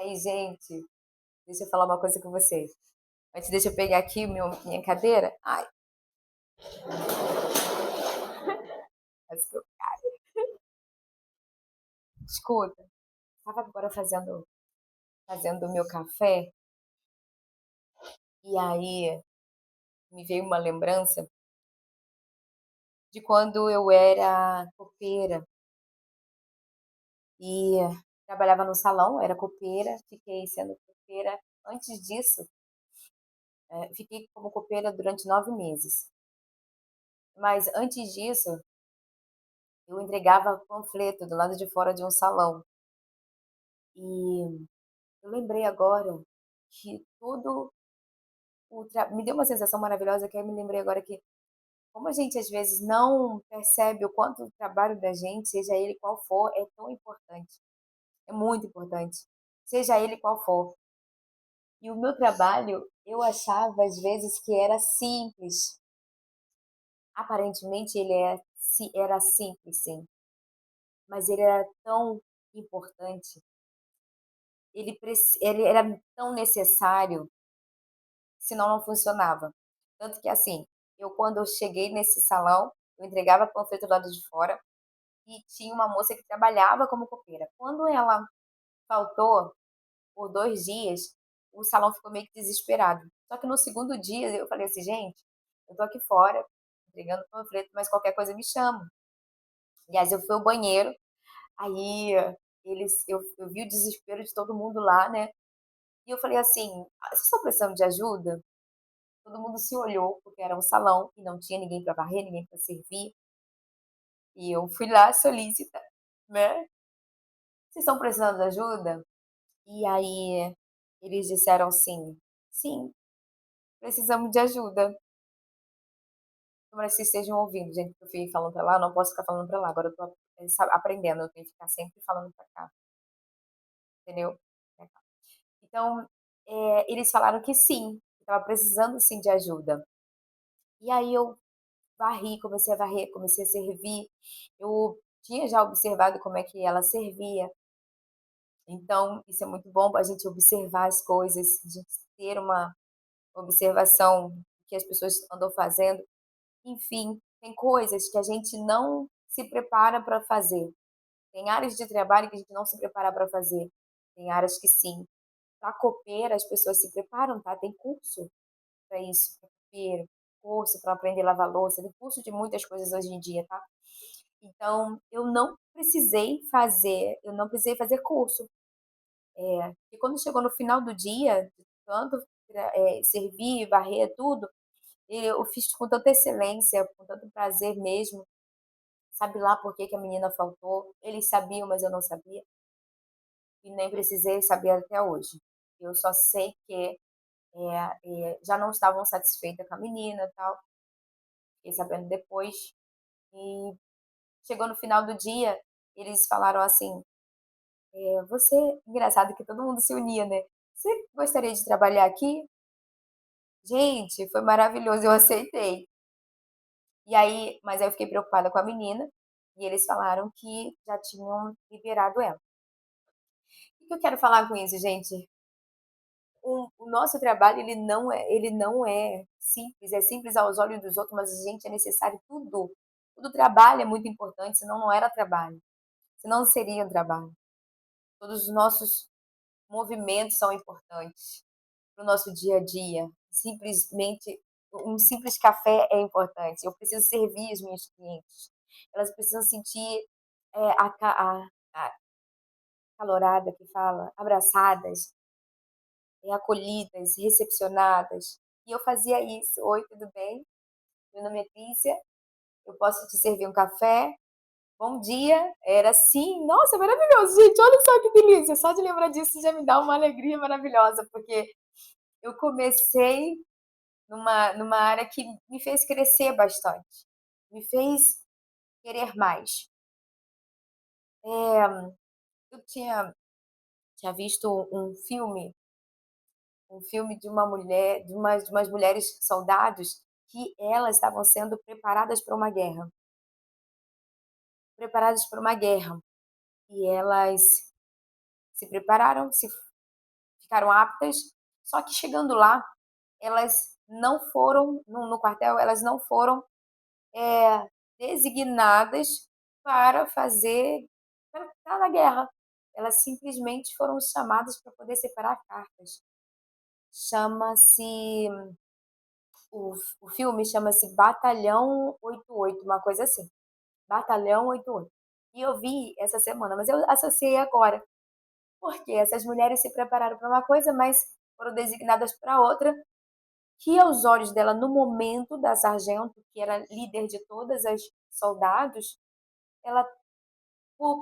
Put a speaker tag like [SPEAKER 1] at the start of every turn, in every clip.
[SPEAKER 1] E aí, gente, deixa eu falar uma coisa com vocês. Antes, deixa eu pegar aqui minha cadeira. Ai, quase que eu escuta. Estava agora fazendo o meu café e aí me veio uma lembrança de quando eu era copeira e trabalhava no salão, era copeira, fiquei sendo copeira. Antes disso, fiquei como copeira durante 9 meses. Mas antes disso, eu entregava panfleto do lado de fora de um salão. E eu lembrei agora que tudo me deu uma sensação maravilhosa, que aí me lembrei agora que como a gente às vezes não percebe o quanto o trabalho da gente, seja ele qual for, é tão importante, é muito importante, seja ele qual for. E o meu trabalho, eu achava às vezes que era simples. Aparentemente era simples, sim, mas ele era tão importante, ele era tão necessário, senão não funcionava. Tanto que assim, eu quando eu cheguei nesse salão, eu entregava panfleto do lado de fora e tinha uma moça que trabalhava como copeira. Quando ela faltou por 2 dias, o salão ficou meio que desesperado. Só que no segundo dia eu falei assim: "Gente, eu tô aqui fora entregando panfleto, mas qualquer coisa me chama". Aliás, eu fui ao banheiro, aí eu vi o desespero de todo mundo lá, né, e eu falei assim: "Ah, vocês estão precisando de ajuda?". Todo mundo se olhou, porque era um salão e não tinha ninguém para varrer, ninguém para servir, e eu fui lá solícita, né: "Vocês estão precisando de ajuda?". E aí eles disseram assim: "Sim, precisamos de ajuda". Tomara que vocês estejam ouvindo, gente, que eu fui falando pra lá, eu não posso ficar falando pra lá, agora eu tô, aprendendo, eu tenho que ficar sempre falando pra cá, entendeu? Pra cá. Então, eles falaram que sim, que estava precisando sim de ajuda. E aí eu comecei a varrer, comecei a servir. Eu tinha já observado como é que ela servia, então isso é muito bom a gente observar as coisas, a gente ter uma observação do que as pessoas andam fazendo. Enfim, tem coisas que a gente não se prepara para fazer. Tem áreas de trabalho que a gente não se prepara para fazer. Tem áreas que sim. Para copeira, as pessoas se preparam, tá? Tem curso para isso, para copeiro, curso para aprender a lavar louça, tem curso de muitas coisas hoje em dia, tá? Então, eu não precisei fazer curso. E quando chegou no final do dia, de tanto servir, varrer, tudo, eu fiz com tanta excelência, com tanto prazer mesmo. Sabe lá por que que a menina faltou? Eles sabiam, mas eu não sabia, e nem precisei saber até hoje. Eu só sei que, já não estavam satisfeitas com a menina, e tal, fiquei sabendo depois. E chegou no final do dia, eles falaram assim: "Você", engraçado que todo mundo se unia, né. "Você gostaria de trabalhar aqui?". Gente, foi maravilhoso, eu aceitei. E aí mas aí eu fiquei preocupada com a menina, e eles falaram que já tinham liberado ela. O que que eu quero falar com isso, gente? O nosso trabalho ele não é simples, é simples aos olhos dos outros, mas, gente, é necessário tudo. Todo trabalho é muito importante, senão não era trabalho, senão não seria um trabalho. Todos os nossos movimentos são importantes para o nosso dia a dia. Simplesmente um simples café é importante. Eu preciso servir as minhas clientes. Elas precisam sentir, a calorada que fala, abraçadas, acolhidas, recepcionadas. E eu fazia isso: "Oi, tudo bem? Meu nome é Clícia, eu posso te servir um café? Bom dia". Era assim, nossa, maravilhoso, gente, olha só que delícia, só de lembrar disso já me dá uma alegria maravilhosa, porque eu comecei numa área que me fez crescer bastante, me fez querer mais. Eu tinha visto um filme de uma mulher, de umas mulheres soldados, que elas estavam sendo preparadas para uma guerra, e elas se prepararam, ficaram aptas, só que chegando lá, elas não foram no quartel, elas não foram, designadas para fazer para estar na guerra. Elas simplesmente foram chamadas para poder separar cartas. Chama-se o filme chama-se Batalhão 88, uma coisa assim, Batalhão 88. E eu vi essa semana, mas eu associei agora, porque essas mulheres se prepararam para uma coisa, mas foram designadas para outra, que aos olhos dela, no momento da sargento, que era líder de todas as soldados, ela,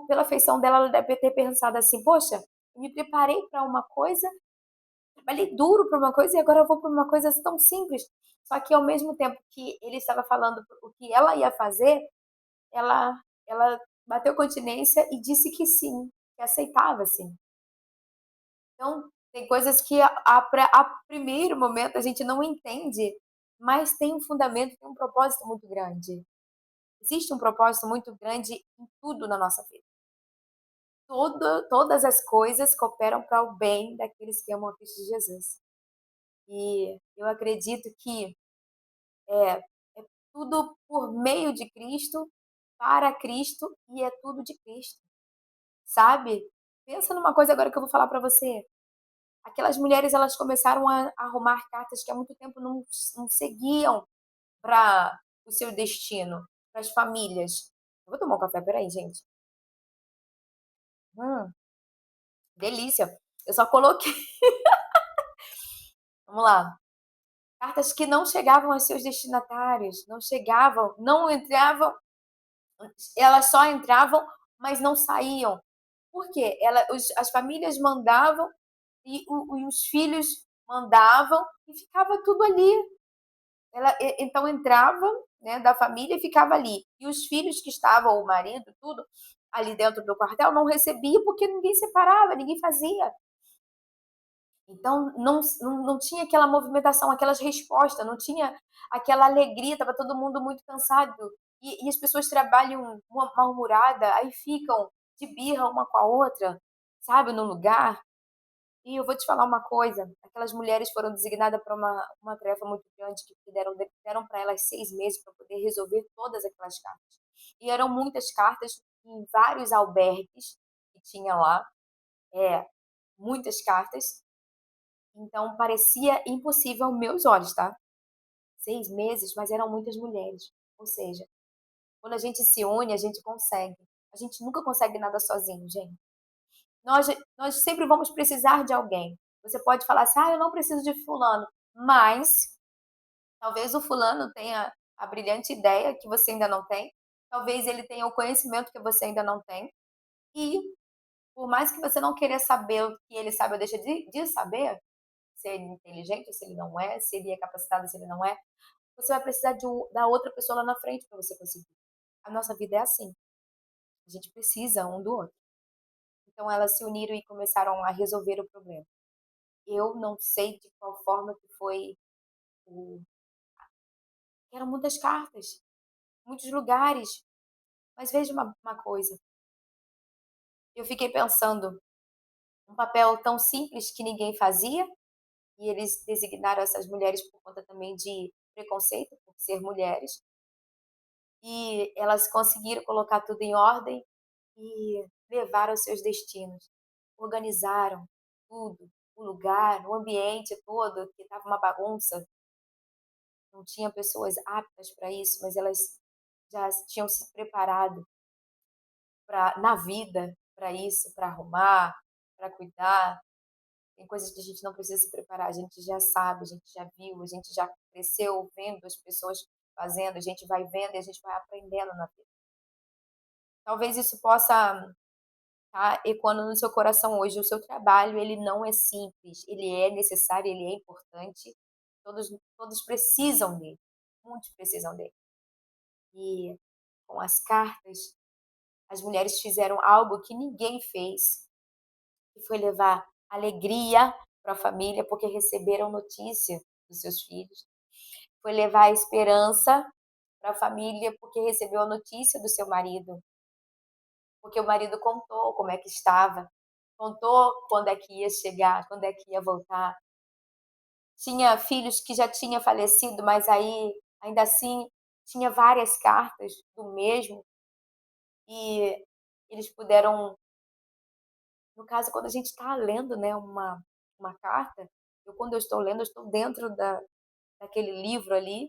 [SPEAKER 1] pela feição dela, ela deve ter pensado assim: "Poxa, eu me preparei para uma coisa, trabalhei duro para uma coisa e agora eu vou para uma coisa tão simples". Só que ao mesmo tempo que ele estava falando o que ela ia fazer, ela bateu continência e disse que sim, que aceitava sim. Então, tem coisas que a primeiro momento a gente não entende, mas tem um fundamento, tem um propósito muito grande. Existe um propósito muito grande em tudo na nossa vida. Todas as coisas cooperam para o bem daqueles que amam a Cristo Jesus. E eu acredito que é, é tudo por meio de Cristo, para Cristo e é tudo de Cristo, sabe? Pensa numa coisa agora que eu vou falar para você. Aquelas mulheres, elas começaram a arrumar cartas que há muito tempo não seguiam para o seu destino, para as famílias. Eu vou tomar um café, espera aí, gente. Hum, delícia. Eu só coloquei vamos lá. Cartas que não chegavam aos seus destinatários, não chegavam, não entravam, elas só entravam, mas não saíam. Por quê? As famílias mandavam e os filhos mandavam e ficava tudo ali. Então entrava, né, da família e ficava ali. E os filhos que estavam, o marido, tudo, ali dentro do quartel, não recebia porque ninguém separava, ninguém fazia. Então não tinha aquela movimentação, aquelas respostas, não tinha aquela alegria, estava todo mundo muito cansado. E as pessoas trabalham uma mal-humorada, aí ficam de birra uma com a outra, sabe, no lugar. E eu vou te falar uma coisa, aquelas mulheres foram designadas para uma tarefa muito grande que deram para elas 6 meses para poder resolver todas aquelas cartas. E eram muitas cartas em vários albergues que tinha lá, é, muitas cartas, então parecia impossível aos meus olhos, tá. 6 meses, mas eram muitas mulheres. Ou seja, quando a gente se une, a gente consegue. A gente nunca consegue nada sozinho, gente. Nós nós sempre vamos precisar de alguém. Você pode falar assim: "Ah, eu não preciso de fulano", mas talvez o fulano tenha a brilhante ideia que você ainda não tem, talvez ele tenha o conhecimento que você ainda não tem, e por mais que você não queira saber o que ele sabe ou deixa de saber, se ele é inteligente ou se ele não é, se ele é capacitado ou se ele não é, você vai precisar da outra pessoa lá na frente para você conseguir. A nossa vida é assim, a gente precisa um do outro. Então elas se uniram e começaram a resolver o problema. Eu não sei de qual forma que foi o eram muitas cartas, muitos lugares, mas veja uma coisa, eu fiquei pensando, um papel tão simples que ninguém fazia, e eles designaram essas mulheres por conta também de preconceito, por ser mulheres, e elas conseguiram colocar tudo em ordem e levaram aos seus destinos. Organizaram tudo, o lugar, o ambiente todo, que estava uma bagunça, não tinha pessoas aptas para isso, mas elas já tinham se preparado na vida para isso, para arrumar, para cuidar. Tem coisas que a gente não precisa se preparar, a gente já sabe, a gente já viu, a gente já cresceu vendo as pessoas fazendo, a gente vai vendo e a gente vai aprendendo na vida. Talvez isso possa estar ecoando no seu coração hoje. O seu trabalho, ele não é simples, ele é necessário, ele é importante. Todos precisam dele, muitos precisam dele. E com as cartas, as mulheres fizeram algo que ninguém fez, que foi levar alegria para a família, porque receberam notícia dos seus filhos. Foi levar esperança para a família, porque recebeu a notícia do seu marido, porque o marido contou como é que estava. contou quando é que ia chegar, quando é que ia voltar. Tinha filhos que já tinha falecido, mas aí, ainda assim, tinha várias cartas do mesmo, e eles puderam no caso, quando a gente está lendo, né, uma carta, quando eu estou lendo, eu estou dentro daquele livro ali,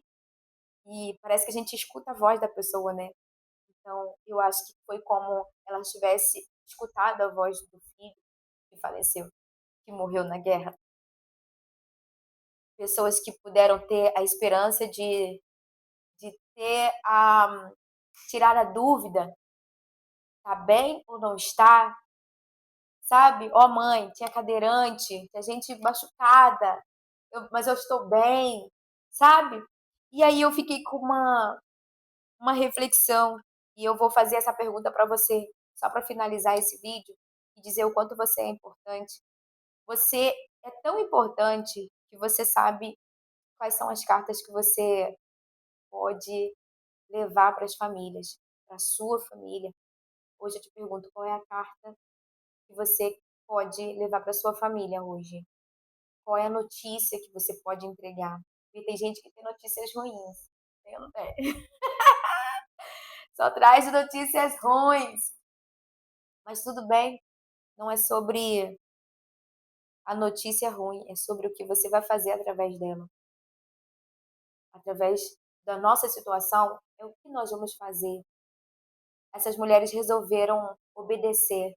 [SPEAKER 1] e parece que a gente escuta a voz da pessoa, né. Então, eu acho que foi como ela tivesse escutado a voz do filho que faleceu, que morreu na guerra. Pessoas que puderam ter a esperança de ter a tirar a dúvida, está bem ou não está, sabe. "Ó mãe, tinha cadeirante, tinha gente machucada, mas eu estou bem", sabe. E aí eu fiquei com uma reflexão, e eu vou fazer essa pergunta para você, só para finalizar esse vídeo, e dizer o quanto você é importante. Você é tão importante que você sabe quais são as cartas que você pode levar para as famílias, para a sua família. Hoje eu te pergunto, qual é a carta que você pode levar para sua família hoje? Qual é a notícia que você pode entregar? Porque tem gente que tem notícias ruins, eu não tenho. Só traz notícias ruins, mas tudo bem, não é sobre a notícia ruim, é sobre o que você vai fazer através dela. Através da nossa situação, é o que nós vamos fazer. Essas mulheres resolveram obedecer,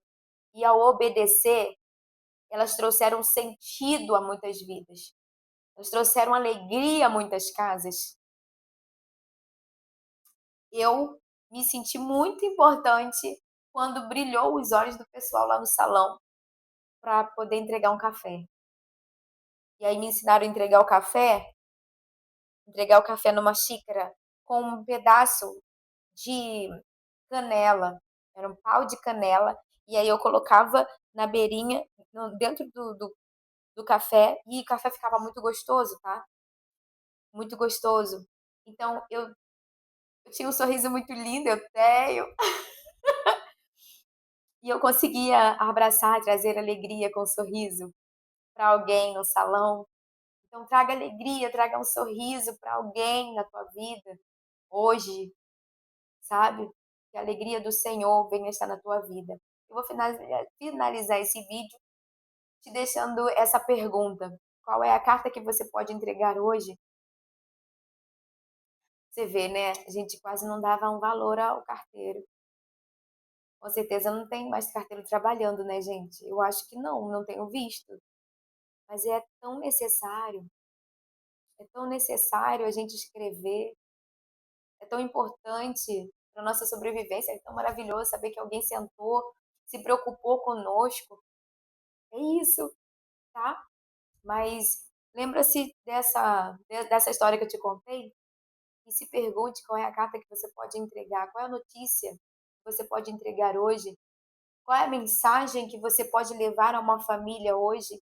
[SPEAKER 1] e ao obedecer, elas trouxeram sentido a muitas vidas. Elas trouxeram alegria a muitas casas. Eu me senti muito importante quando brilhou os olhos do pessoal lá no salão para poder entregar um café. E aí me ensinaram a entregar o café numa xícara com um pedaço de canela, era um pau de canela, e aí eu colocava na beirinha, dentro do café, e o café ficava muito gostoso, tá? Muito gostoso. Então eu tinha um sorriso muito lindo, eu tenho, e eu conseguia abraçar, trazer alegria com um sorriso para alguém no salão. Então traga alegria, traga um sorriso para alguém na tua vida hoje, sabe? Que a alegria do Senhor venha estar na tua vida. Eu vou finalizar esse vídeo te deixando essa pergunta: qual é a carta que você pode entregar hoje? Você vê, né? A gente quase não dava um valor ao carteiro. Com certeza não tem mais carteiro trabalhando, né, gente? Eu acho que não, não tenho visto. Mas é tão necessário a gente escrever, é tão importante para nossa sobrevivência, é tão maravilhoso saber que alguém sentou, se preocupou conosco. É isso, tá? Mas lembra-se dessa história que eu te contei? E se pergunte qual é a carta que você pode entregar, qual é a notícia que você pode entregar hoje, qual é a mensagem que você pode levar a uma família hoje